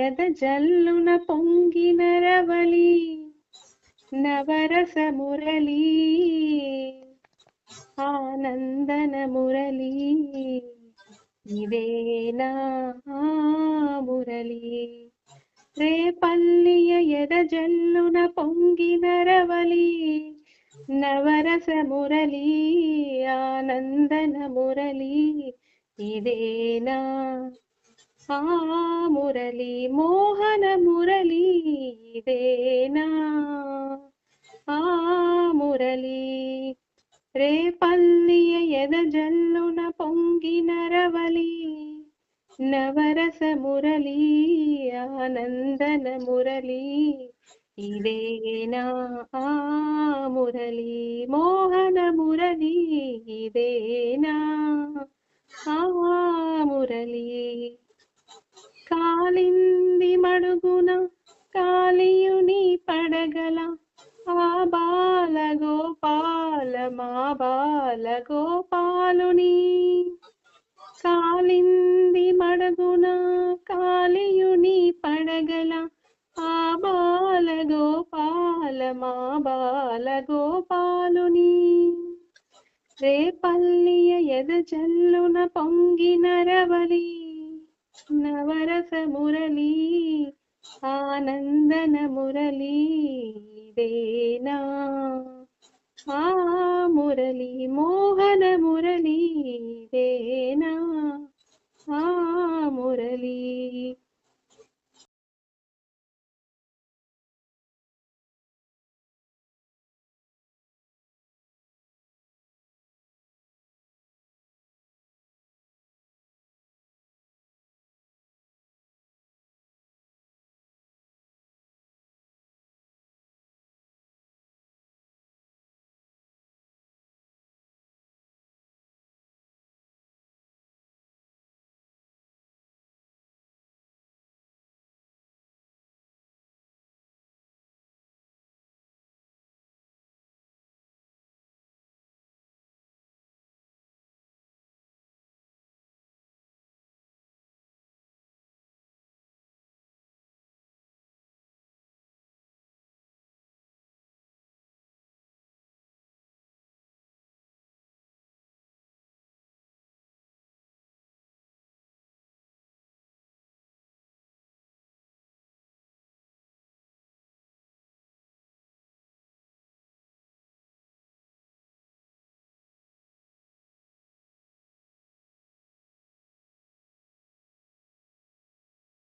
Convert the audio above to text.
ఎద జల్లున పొంగిన రవళి నవరస మురళీ ఆనందన మురళీ ఇదేనా మురళీ రేపల్లియ ఎద జల్లున పొంగిన రవళి నవరస మురళీ ఆనందన మురళీ ఇదేనా మురళీ మోహన మురళీ ఇదేనా మురళీ రేపల్లియ ఎద జల్లున పొంగిన రవళి నవరస మురళీ ఆనందన మురళీ ఇదేనా మురళీ మోహన మురళీ ఇదేనా మురళీ కాలింది మడుగున కాళియుని పడగల ఆ బాల గోపాల మా బాల గోపాలుని కాలింది మడుగున కాళియుని పడగల ఆ బాల గోపాల మా బాల గోపాలుని రేపల్లియ ఎద జల్లున పొంగిన రవళి నవరస మురళీ ఆనందన మురళీ ఇదేనా మురళీ మోహన మురళీ ఇదేనా మురళీ